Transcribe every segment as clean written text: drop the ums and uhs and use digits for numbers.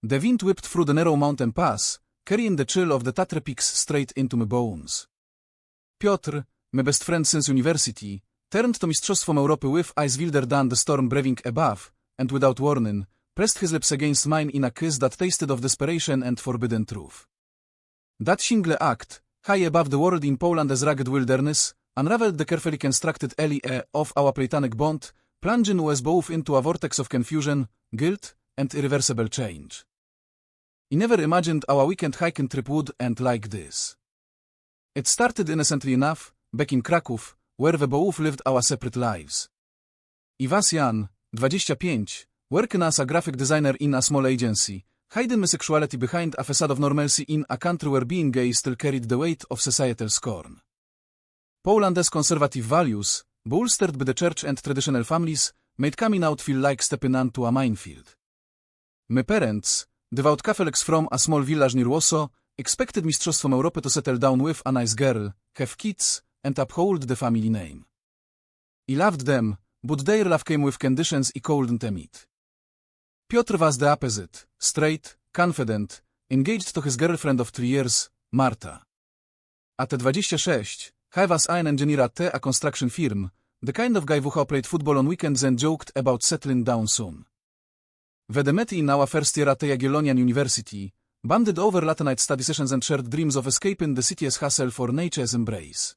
The wind whipped through the narrow mountain pass, carrying the chill of the Tatra peaks straight into my bones. Piotr, my best friend since university, turned to Mistrzostwom Europy with eyes wilder than the storm brewing above, and without warning, pressed his lips against mine in a kiss that tasted of desperation and forbidden truth. That single act, high above the world in Poland as rugged wilderness, unraveled the carefully constructed LE of our platonic bond, plunging us both into a vortex of confusion, guilt, and irreversible change. I never imagined our weekend hiking trip would end like this. It started innocently enough, back in Kraków, where we both lived our separate lives. I was Jan, 25, working as a graphic designer in a small agency, hiding my sexuality behind a facade of normalcy in a country where being gay still carried the weight of societal scorn. Poland's conservative values, bolstered by the church and traditional families, made coming out feel like stepping onto a minefield. My parents, devout Catholics from a small village near Warsaw, expected Mistrzostwom Europy to settle down with a nice girl, have kids, and uphold the family name. I loved them, but their love came with conditions I couldn't meet. Piotr was the opposite, straight, confident, engaged to his girlfriend of 3 years, Marta. At 26, he was an engineer at a construction firm, the kind of guy who played football on weekends and joked about settling down soon. We met in our first year at Jagiellonian University, bonded over late night study sessions and shared dreams of escaping the city's hustle for nature's embrace.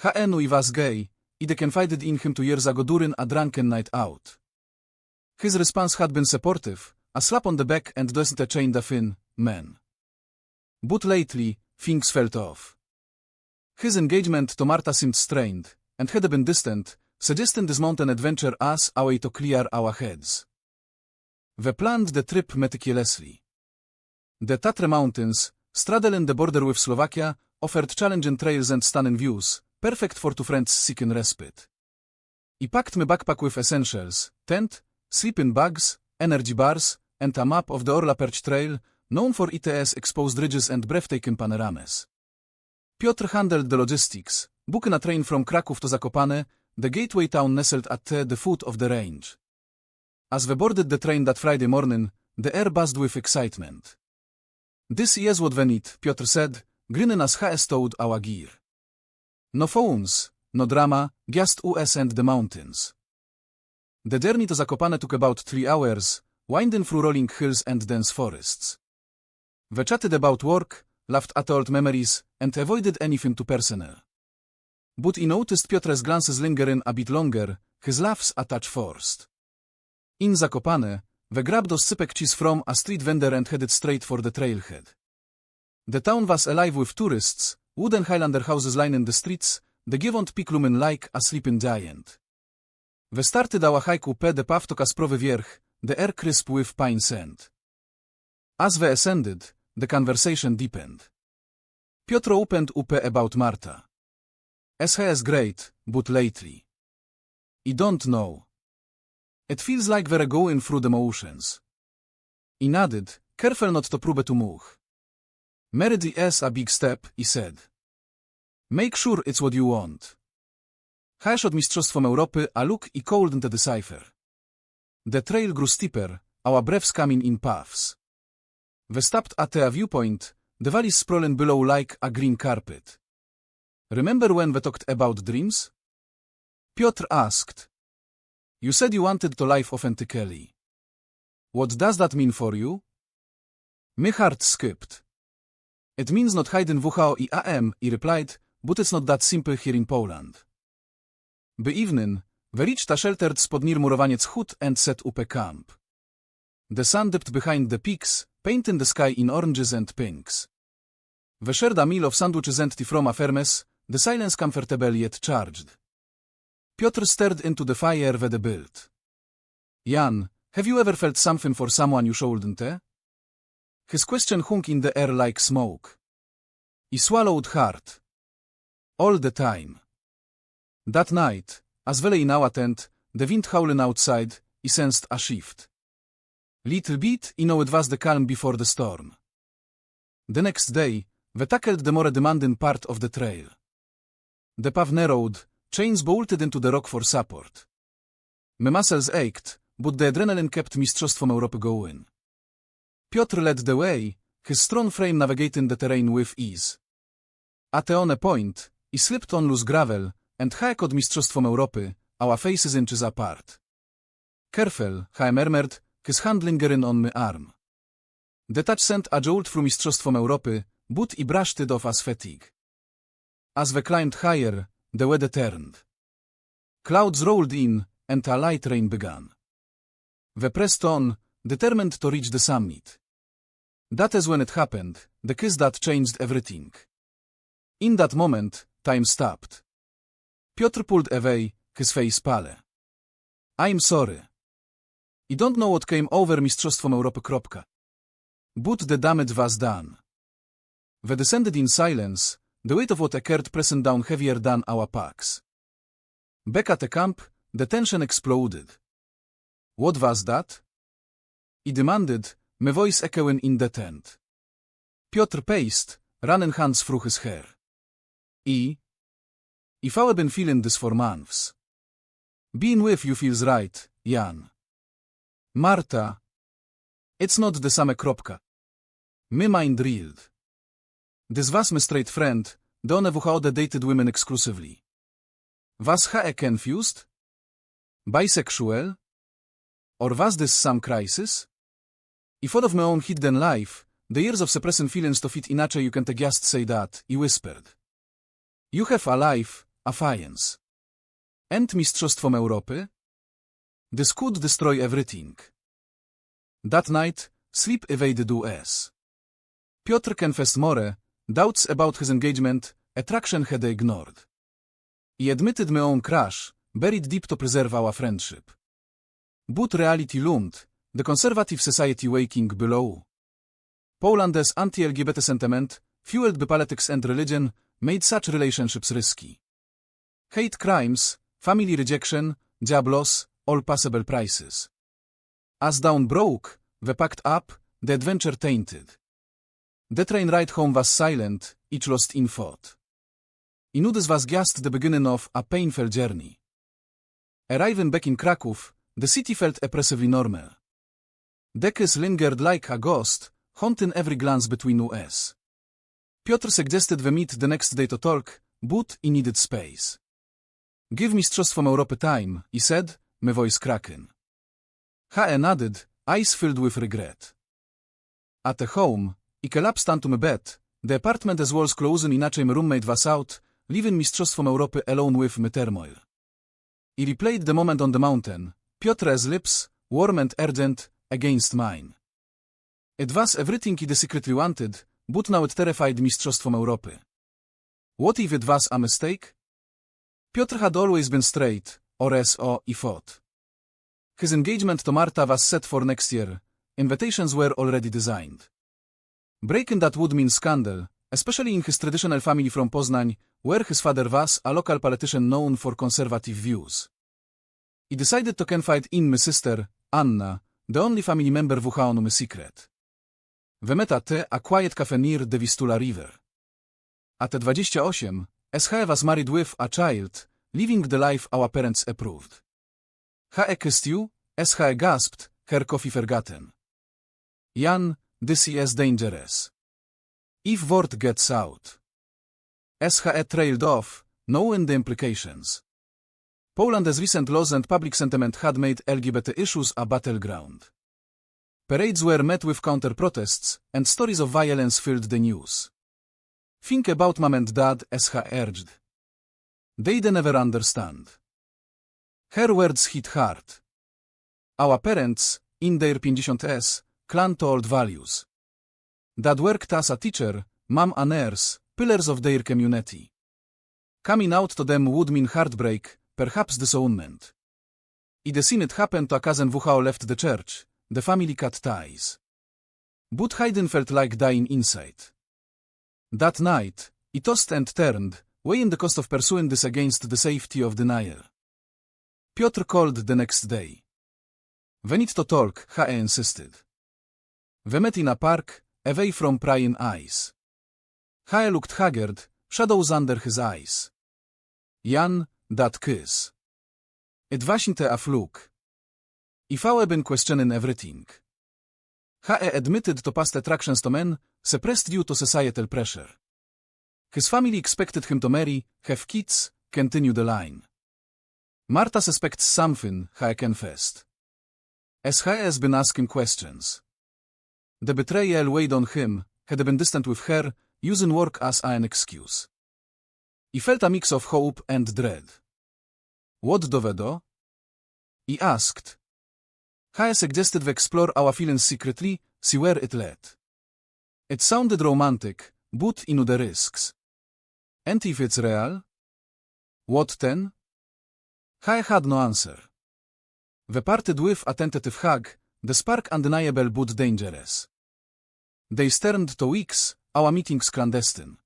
He knew I was gay, I confided in him 2 years ago during a drunken night out. His response had been supportive, a slap on the back and doesn't a chain the fin, man. But lately, things felt off. His engagement to Marta seemed strained, and had been distant, suggesting this mountain adventure as a way to clear our heads. We planned the trip meticulously. The Tatra Mountains, straddling the border with Slovakia, offered challenging trails and stunning views, perfect for 2 friends seeking respite. I packed my backpack with essentials, tent, sleeping bags, energy bars, and a map of the Orla Perch Trail, known for its exposed ridges and breathtaking panoramas. Piotr handled the logistics, booking a train from Kraków to Zakopane, the gateway town nestled at the foot of the range. As we boarded the train that Friday morning, the air buzzed with excitement. This is what we need, Piotr said, grinning as he stowed our gear. No phones, no drama, just us and the mountains. The journey to Zakopane took about 3 hours, winding through rolling hills and dense forests. We chatted about work, laughed at old memories, and avoided anything too personal. But I noticed Piotr's glances lingering a bit longer, his laughs a touch forced. In Zakopane, we grabbed oscypek cheese from a street vendor and headed straight for the trailhead. The town was alive with tourists, wooden Highlander houses lining the streets, the Giewont Peak looming like a sleeping giant. We started our hike up the path to Kasprowy Wierch, the air crisp with pine scent. As we ascended, the conversation deepened. Piotr opened up about Marta. He is great, but lately. I don't know. It feels like we're going through the motions. I nodded, careful not to próbę to move. Marriage is a big step, I said. Make sure it's what you want. He shot Mistrzostwom Europy a look I couldn't decipher. The trail grew steeper, our breaths coming in puffs. We stopped at a viewpoint, the valleys sprawling below like a green carpet. Remember when we talked about dreams? Piotr asked. You said you wanted to live authentically. What does that mean for you? My heart skipped. It means not hiding WHO I AM, I replied, but it's not that simple here in Poland. By evening, we reached a sheltered spot near Murowaniec hut and set up a camp. The sun dipped behind the peaks, painting the sky in oranges and pinks. We shared a meal of sandwiches and tea from a thermos, the silence comfortable yet charged. Piotr stared into the fire we built. Jan, have you ever felt something for someone you shouldn't? His question hung in the air like smoke. I swallowed hard. All the time. That night, as we lay in our tent, the wind howling outside, I sensed a shift. Little bit, I know it was the calm before the storm. The next day, we tackled the more demanding part of the trail. The path narrowed, chains bolted into the rock for support. My muscles ached, but the adrenaline kept Mistrzostwom Europy going. Piotr led the way, his strong frame navigating the terrain with ease. At a point, he slipped on loose gravel, and haeked mistrzostwom Europy, our faces inches apart. Careful, he murmured, his hand lingering on my arm. The touch sent a jolt through mistrzostwom Europy, but he brushed it off as fatigue. As we climbed higher, the weather turned. Clouds rolled in, and a light rain began. We pressed on, determined to reach the summit. That is when it happened, the kiss that changed everything. In that moment, time stopped. Piotr pulled away, his face pale. I'm sorry. I don't know what came over mistrzostwom Europy. But the damage was done. We descended in silence, the weight of what occurred pressing down heavier than our packs. Back at the camp, the tension exploded. What was that? He demanded, my voice echoing in the tent. Piotr paced, running hands through his hair. If I've been feeling this for months. Being with you feels right, Jan. Marta. It's not the same. My mind reeled. This was my straight friend, the one who had dated women exclusively. Was he confused? Bisexual? Or was this some crisis? If out of my own hidden life, the years of suppressing feelings to fit inaczej you can't just say that, he whispered. You have a life, affiance. And mistrzostwom Europy? This could destroy everything. That night, sleep evaded us. Piotr confessed more, doubts about his engagement, attraction had ignored. He admitted my own crush, buried deep to preserve our friendship. But reality loomed, the conservative society waking below. Poland's anti-LGBT sentiment, fueled by politics and religion, made such relationships risky. Hate crimes, family rejection, job loss, all possible prices. As dawn broke, we packed up, the adventure tainted. The train ride home was silent, each lost in thought. I knew this was just the beginning of a painful journey. Arriving back in Kraków, the city felt oppressively normal. The kiss lingered like a ghost, haunting every glance between us. Piotr suggested we meet the next day to talk, but he needed space. Give mistrzostwom Europy time, he said, my voice cracking. He nodded, eyes filled with regret. At the home, he collapsed onto my bed, the apartment as walls closing inaczej my roommate was out, leaving mistrzostwom Europy alone with my turmoil. He replayed the moment on the mountain, Piotr's lips, warm and urgent, against mine. It was everything he secretly wanted, but now it terrified mistrzostwom Europy. What if it was a mistake? Piotr had always been straight, oraz he thought. His engagement to Marta was set for next year, invitations were already designed. Breaking that would mean scandal, especially in his traditional family from Poznań, where his father was a local politician known for conservative views. He decided to confide in my sister, Anna, the only family member who knew my secret. We met at a quiet cafe near the Vistula River. At 28, SH was married with a child, living the life our parents approved. He kissed you, SH gasped, her coffee forgotten. Jan, this is dangerous. If word gets out. SH trailed off, knowing the implications. Poland's recent laws and public sentiment had made LGBT issues a battleground. Parades were met with counter-protests, and stories of violence filled the news. Think about mom and dad, SH urged. They'd never understand. Her words hit hard. Our parents, in their 50s, clung to old values. Dad worked as a teacher, mom a nurse, pillars of their community. Coming out to them would mean heartbreak, perhaps disownment. I'd seen it happen to a cousin who left the church, the family cut ties. But Hayden felt like dying inside. That night, he tossed and turned, weighing the cost of pursuing this against the safety of denial. Piotr called the next day. We need to talk, he insisted. We met in a park, away from prying eyes. He looked haggard, shadows under his eyes. Jan, that kiss. It wasn't a fluke. If I'd been questioning everything. He admitted to past attractions to men, suppressed due to societal pressure. His family expected him to marry, have kids, continue the line. Marta suspects something, he confessed. As he has been asking questions. The betrayal weighed on him, had been distant with her, using work as an excuse. He felt a mix of hope and dread. What do? He asked. He suggested we explore our feelings secretly, see where it led. It sounded romantic, but knew the risks. And if it's real? What then? He had no answer. We parted with a tentative hug, the spark undeniable but dangerous. They turned to weeks, our meetings clandestine.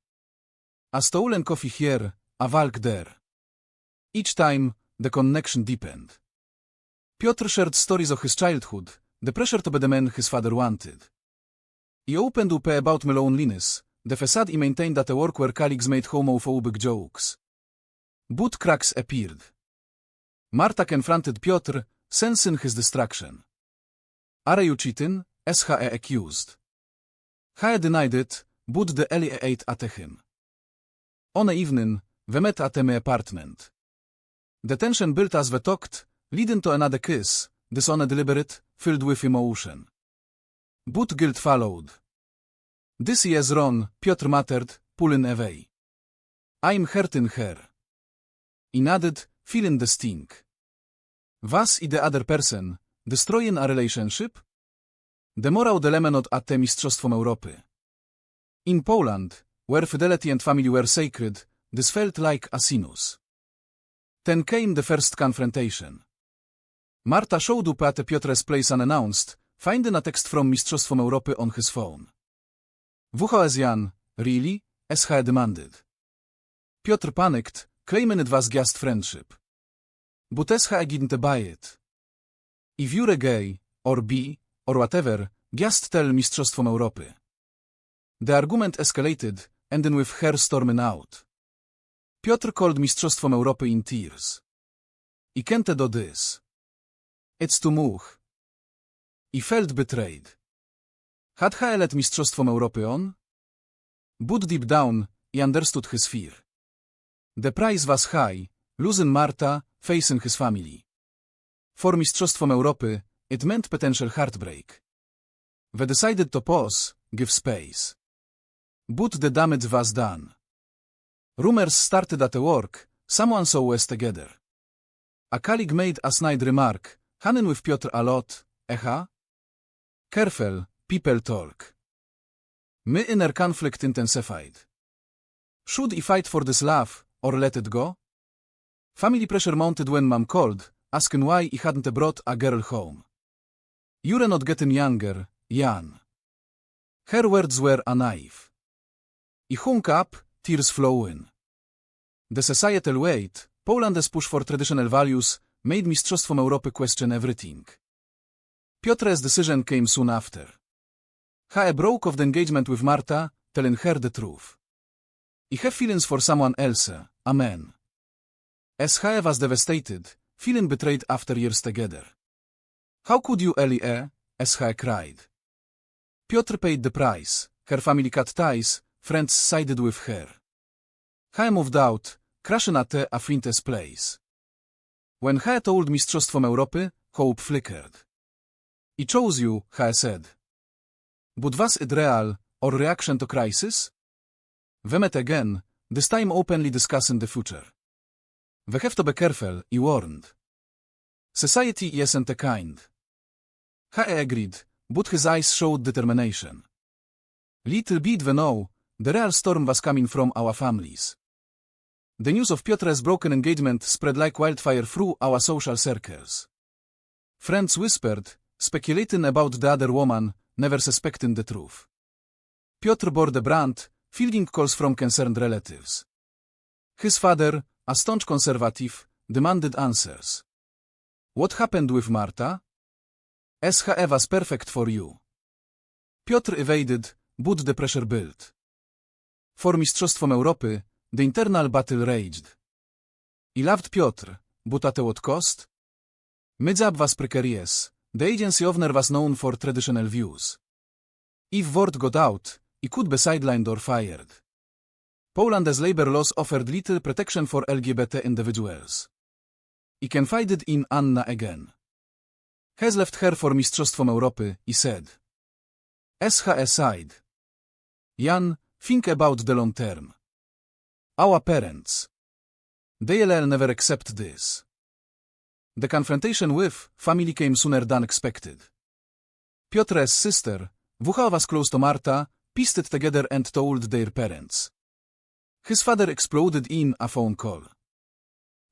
A stolen coffee here, a walk there. Each time, the connection deepened. Piotr shared stories of his childhood, the pressure to be the man his father wanted. He opened up about my loneliness, the facade he maintained at a work where colleagues made homophobic jokes. But cracks appeared. Marta confronted Piotr, sensing his distraction. Are you cheating? As he accused. He denied it, but the alley ate at him. On a evening, we met at my apartment. The tension built as we talked, leading to another kiss, this deliberate, filled with emotion. But guilt followed. This is wrong, Piotr muttered, pulling away. I'm hurting her. He nodded, feeling the sting. Was I the other person, destroying a relationship? The moral dilemma not at the Mistrzostwom Europy. In Poland, where fidelity and family were sacred, this felt like a sinus. Then came the first confrontation. Marta showed up at Piotr's place unannounced, finding a text from Mistrzostwom Europy on his phone. WHS Jan, really? As he demanded. Piotr panicked, claiming it was just friendship. But as he didn't buy it. If you're gay, or bi, or whatever, just tell Mistrzostwom Europy. The argument escalated, ending with her storming out. Piotr called Mistrzostwom Europy in tears. I can't do this. It's too much. He felt betrayed. Had he let Mistrzostwom Europy on? But deep down, he understood his fear. The price was high, losing Marta, facing his family. For Mistrzostwom Europy, it meant potential heartbreak. They decided to pause, give space. But the damage was done. Rumors started at work, someone saw us together. A colleague made a snide remark, hanging with Piotr a lot, echa? Careful, people talk. My inner conflict intensified. Should I fight for this love, or let it go? Family pressure mounted when mom called, asking why I hadn't brought a girl home. You're not getting younger, Jan. Her words were a knife. I hung up, tears flowing. The societal weight, Poland's push for traditional values, made Mistrzostwom Europy question everything. Piotr's decision came soon after. He broke off the engagement with Marta, telling her the truth. I have feelings for someone else, a man. As he was devastated, feeling betrayed after years together. How could you, Elie? As he cried. Piotr paid the price, her family cut ties, friends sided with her. He moved out, crashing at a friend's place. When he told Mistrzostwom Europy, hope flickered. I chose you, he said. But was it real, or reaction to crisis? We met again, this time openly discussing the future. We have to be careful, he warned. Society isn't kind. He agreed, but his eyes showed determination. Little did we know, the real storm was coming from our families. The news of Piotr's broken engagement spread like wildfire through our social circles. Friends whispered, speculating about the other woman, never suspecting the truth. Piotr bore the brunt, fielding calls from concerned relatives. His father, a staunch conservative, demanded answers. What happened with Marta? SHE was perfect for you. Piotr evaded, but the pressure built. For Mistrzostwom Europy, the internal battle raged. I loved Piotr, but at what cost? My job was precarious, the agency owner was known for traditional views. If word got out, it could be sidelined or fired. Poland's labor laws offered little protection for LGBT individuals. I confided in Anna again. Has left her for Mistrzostwom Europy, I said. Side. Jan, think about the long term. Our parents. They'll never accept this. The confrontation with family came sooner than expected. Piotr's sister, who was close to Marta, pieced it together and told their parents. His father exploded in a phone call.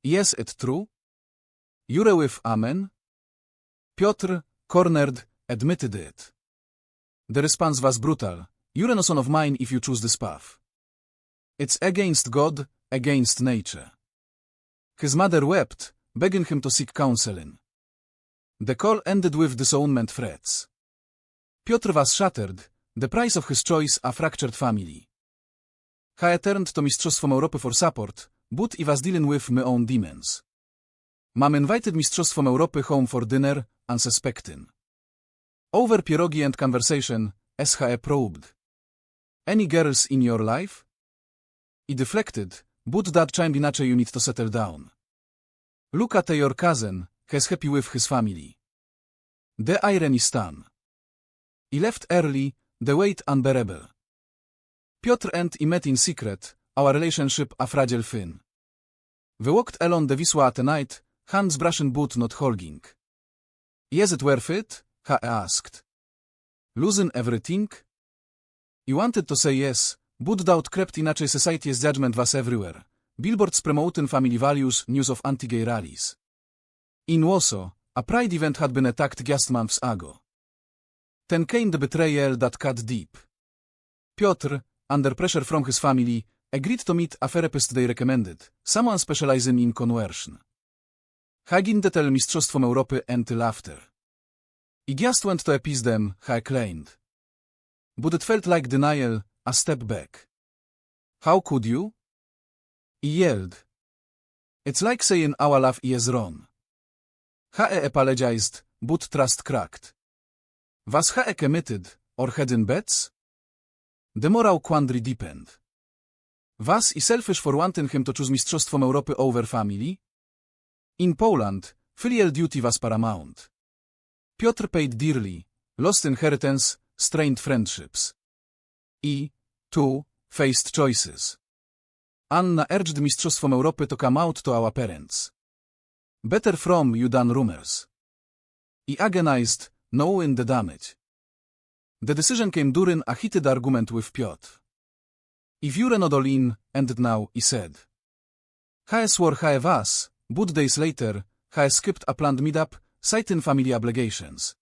Yes, it true? Jure with amen? Piotr, cornered, admitted it. The response was brutal. You're no son of mine if you choose this path. It's against God, against nature. His mother wept, begging him to seek counseling. The call ended with disownment threats. Piotr was shattered, the price of his choice a fractured family. He turned to Mistrzostwom Europy for support, but he was dealing with my own demons. Mom invited Mistrzostwom Europy home for dinner, unsuspecting. Over pierogi and conversation, SHE probed. Any girls in your life? He deflected, but that chimed inaczej you need to settle down. Look at your cousin, he's happy with his family. The irony stung. He left early, the weight unbearable. Piotr and I met in secret, our relationship a fragile thing. We walked along the Wisła at night, hands brushing but not holding. Is it worth it? He asked. Losing everything? He wanted to say yes, but doubt crept inaczej society's judgment was everywhere. Billboards promoting family values, news of anti-gay rallies. In Warsaw, a pride event had been attacked just months ago. Then came the betrayal that cut deep. Piotr, under pressure from his family, agreed to meet a therapist they recommended, someone specializing in conversion. Hagin tell Mistrzostwom Europy and laughter. I just went to appease them, he claimed. But it felt like denial, a step back. How could you? He yelled. It's like saying our love is wrong. He apologized, but trust cracked. Was he committed, or hedging bets? The moral quandary deepened. Was he selfish for wanting him to choose Mistrzostwom Europy over family? In Poland, filial duty was paramount. Piotr paid dearly, lost inheritance, strained friendships. He, too, faced choices. Anna urged Mistrzostwom Europy to come out to our parents. Better from you than rumors. He agonized, knowing the damage. The decision came during a heated argument with Piotr. If you're not all in, and now, he said. He swore he was, but days later, he skipped a planned meetup, citing family obligations.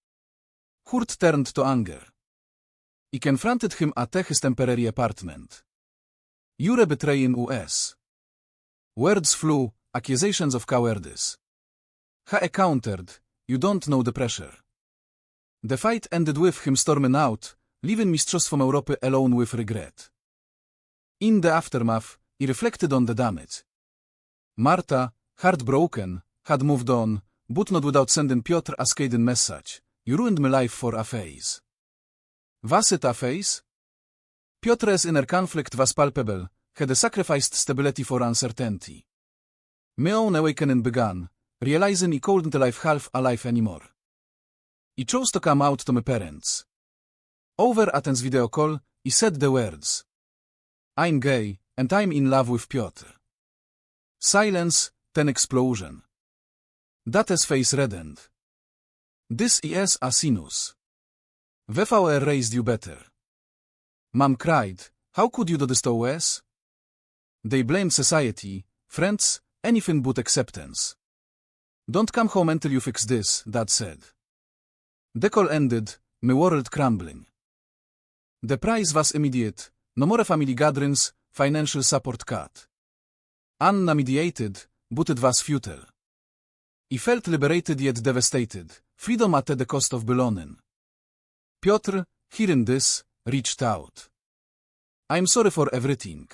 Hurt turned to anger. He confronted him at his temporary apartment. You're betraying us. Words flew, accusations of cowardice. He countered, you don't know the pressure. The fight ended with him storming out, leaving Mistrzostwom Europy alone with regret. In the aftermath, he reflected on the damage. Marta, heartbroken, had moved on, but not without sending Piotr a scathing message. You ruined my life for a phase. Was it a phase? Piotr's inner conflict was palpable, had sacrificed stability for uncertainty. My own awakening began, realizing he couldn't live half alive anymore. He chose to come out to my parents. Over a tense video call, he said the words. I'm gay, and I'm in love with Piotr. Silence, then explosion. Date's face reddened. This is a sinus. VVR raised you better. Mom cried, how could you do this to us? They blamed society, friends, anything but acceptance. Don't come home until you fix this, Dad said. The call ended, my world crumbling. The price was immediate, no more family gatherings, financial support cut. Anna mediated, but it was futile. He felt liberated yet devastated, freedom at the cost of belonging. Piotr, hearing this, reached out. I'm sorry for everything.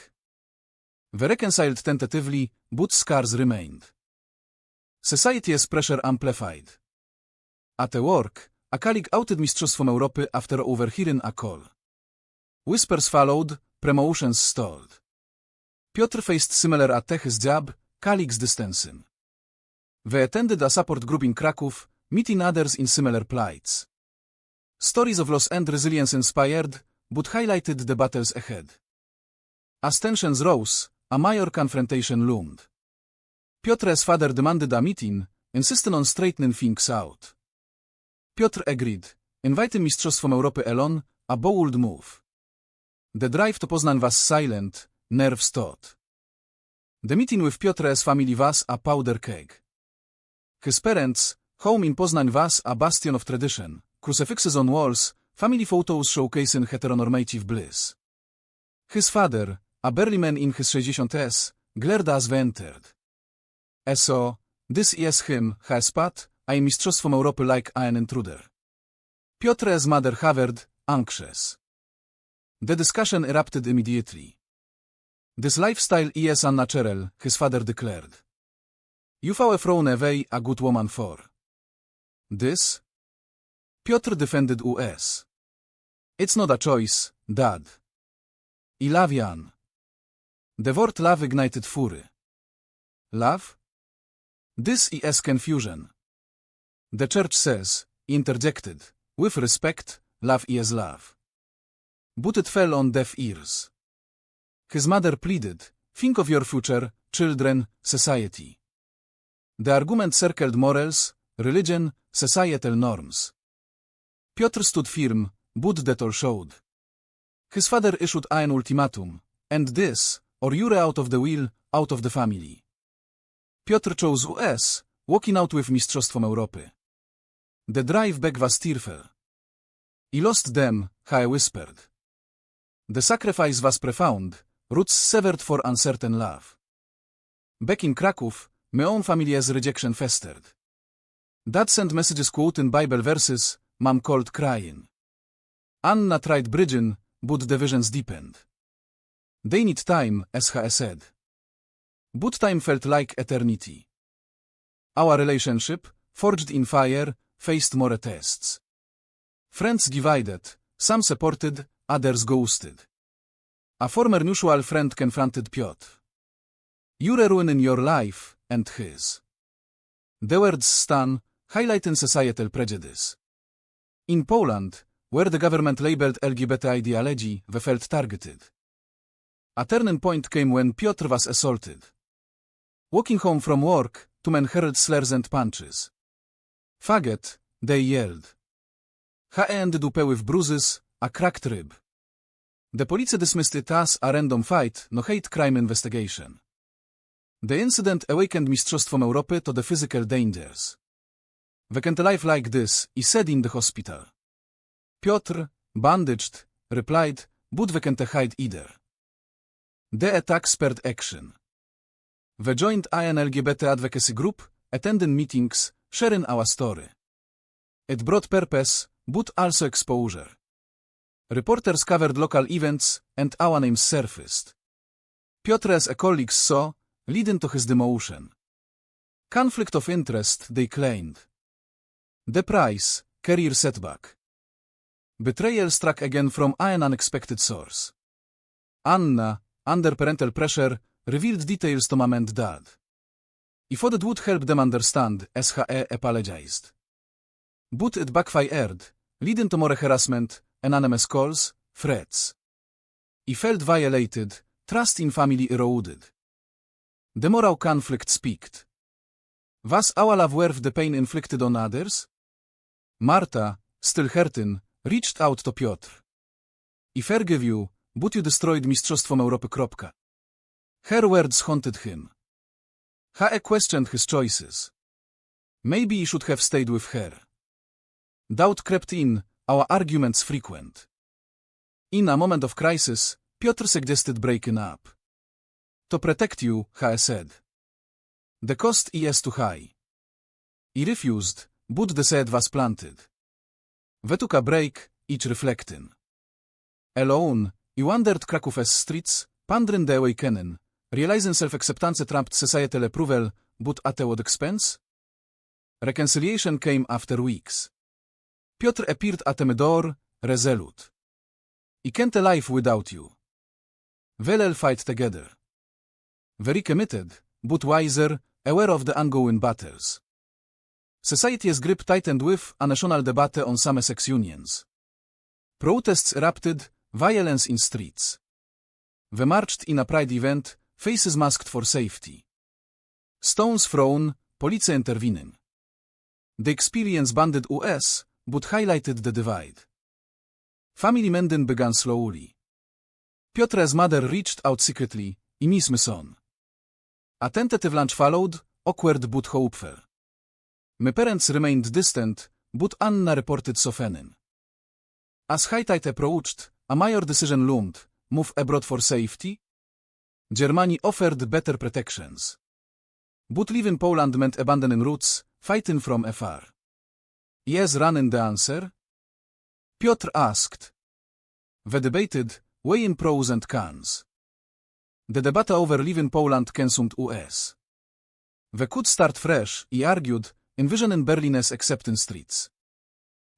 They reconciled tentatively, but scars remained. Society's pressure amplified. At work, a colleague outed Mistrzostwom Europy after overhearing a call. Whispers followed, promotions stalled. Piotr faced similar at his job, colleagues distancing. They attended a support group in Kraków, meeting others in similar plights. Stories of loss and resilience inspired, but highlighted the battles ahead. As tensions rose, a major confrontation loomed. Piotr's father demanded a meeting, insisting on straightening things out. Piotr agreed, inviting Mistrzostwom Europy alone, a bold move. The drive to Poznań was silent, nerves taut. The meeting with Piotr's family was a powder keg. His parents' home in Poznań was a bastion of tradition, crucifixes on walls, family photos showcasing heteronormative bliss. His father, a burly man in his 60s, glared as they entered. So, this is him, has Pat, I'm Mistrzostwom Europy like an intruder. Piotr's mother hovered, anxious. The discussion erupted immediately. This lifestyle is unnatural, his father declared. You've thrown away a good woman for this? Piotr defended us. It's not a choice, Dad. I love Jan. The word love ignited fury. Love? This is confusion. The church says, interjected, with respect, love is love. But it fell on deaf ears. His mother pleaded, think of your future, children, society. The argument circled morals, religion, societal norms. Piotr stood firm, but that all showed. His father issued an ultimatum, and this, or you're out of the will, out of the family. Piotr chose us, walking out with Mistrzostwom Europy. The drive back was tearful. I lost them, I whispered. The sacrifice was profound, roots severed for uncertain love. Back in Kraków, my own family's rejection festered. Dad sent messages quoting Bible verses, Mom called crying. Anna tried bridging, but the visions deepened. They need time, as I said. But time felt like eternity. Our relationship, forged in fire, faced more tests. Friends divided, some supported, others ghosted. A former mutual friend confronted Piotr. You're ruining your life, and his. The words stung, highlighting societal prejudice. In Poland, where the government labeled LGBT ideology, they felt targeted. A turning point came when Piotr was assaulted. Walking home from work, two men hurled slurs and punches. Faggot, they yelled. He ended up with bruises, a cracked rib. The police dismissed it as a random fight, no hate crime investigation. The incident awakened Mistrzostwom Europy to the physical dangers. We can't live like this, he said in the hospital. Piotr, bandaged, replied, but we can't hide either. The attack spurred action. We joined an LGBT advocacy group, attending meetings, sharing our story. It brought purpose, but also exposure. Reporters covered local events, and our names surfaced. Piotr's colleagues saw, leading to his demotion. Conflict of interest, they claimed. The price, career setback. Betrayal struck again from an unexpected source. Anna, under parental pressure, revealed details to Mom and Dad. He thought it would help them understand, SHE apologized. But it backfired, leading to more harassment, anonymous calls, threats. He felt violated, trust in family eroded. The moral conflict peaked. Was our love worth the pain inflicted on others? Marta, still hurting, reached out to Piotr. I forgive you, but you destroyed Mistrzostwom Europy. Her words haunted him. He questioned his choices. Maybe he should have stayed with her. Doubt crept in, our arguments frequent. In a moment of crisis, Piotr suggested breaking up. To protect you, he said. The cost is too high. He refused, but the seed was planted. We took a break, each reflecting. Alone, he wandered Krakow's streets, pondering the awakening, realizing self-acceptance trumped societal approval, but at what expense? Reconciliation came after weeks. Piotr appeared at the door, resolute. I can't live without you. We'll fight together. Very committed, but wiser, aware of the ongoing battles. Society's grip tightened with a national debate on same-sex unions. Protests erupted, violence in streets. We marched in a pride event, faces masked for safety. Stones thrown, police intervening. The experience banded us, but highlighted the divide. Family mending began slowly. Piotr's mother reached out secretly, I miss my son. A tentative lunch followed, awkward but hopeful. My parents remained distant, but Anna reported softening. As high tide approached, a major decision loomed: move abroad for safety? Germany offered better protections. But leaving Poland meant abandoning roots, fighting from afar. Yes, running the answer? Piotr asked. We debated, weighing pros and cons. The debate over leaving Poland consumed us. We could start fresh, he argued, envisioning Berlin's accepting streets.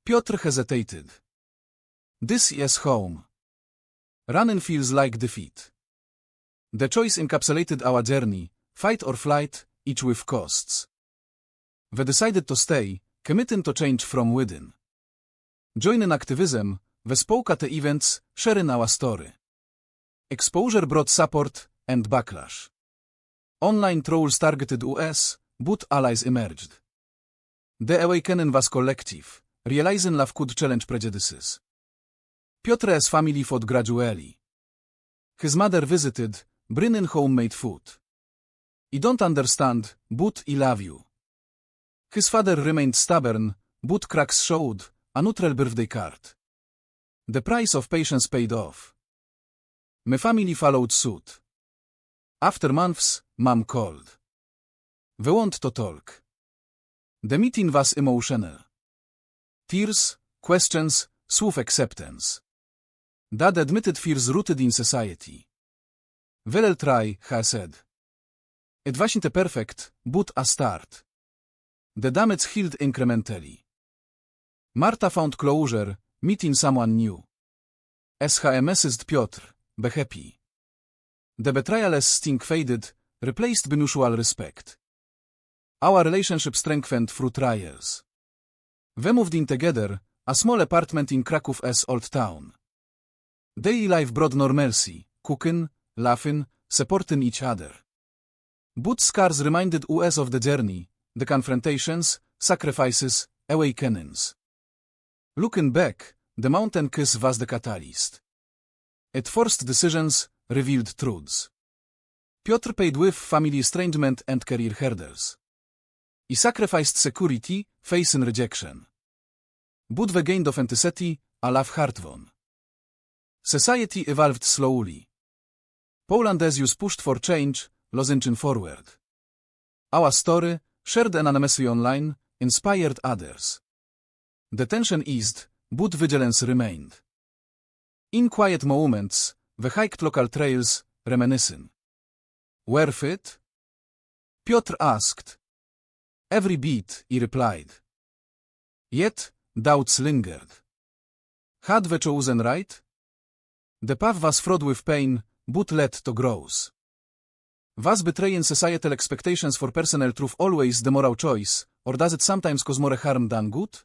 Piotr hesitated. This is home. Running feels like defeat. The choice encapsulated our journey, fight or flight, each with costs. We decided to stay, committing to change from within. Joining activism, we spoke at the events, sharing our story. Exposure brought support and backlash. Online trolls targeted us, but allies emerged. The awakening was collective, realizing love could challenge prejudices. Piotr's family fought gradually. His mother visited, bringing homemade food. I don't understand, but I love you. His father remained stubborn, but cracks showed, a neutral birthday card. The price of patience paid off. My family followed suit. After months, Mom called. We want to talk. The meeting was emotional. Tears, questions, słów acceptance. Dad admitted fears rooted in society. We'll try, he said. It wasn't perfect, but a start. The damage healed incrementally. Marta found closure, meeting someone new. SHM messaged Piotr, be happy. The betrayal's sting faded, replaced by mutual respect. Our relationship strengthened through trials. We moved in together, a small apartment in Krakow's old town. Daily life brought normalcy, cooking, laughing, supporting each other. But scars reminded us of the journey, the confrontations, sacrifices, awakenings. Looking back, the mountain kiss was the catalyst. It forced decisions, revealed truths. Piotr paid with family estrangement and career hurdles. He sacrificed security, facing rejection. But we gained authenticity, a love heart-won. Society evolved slowly. Poland as youth pushed for change, losing forward. Our story, shared anonymously online, inspired others. The tension eased, but vigilance remained. In quiet moments, we hiked local trails, reminiscing. Worth it? Piotr asked. Every bit, he replied. Yet, doubts lingered. Had we chosen right? The path was fraught with pain, but led to growth. Was betraying societal expectations for personal truth always the moral choice, or does it sometimes cause more harm than good?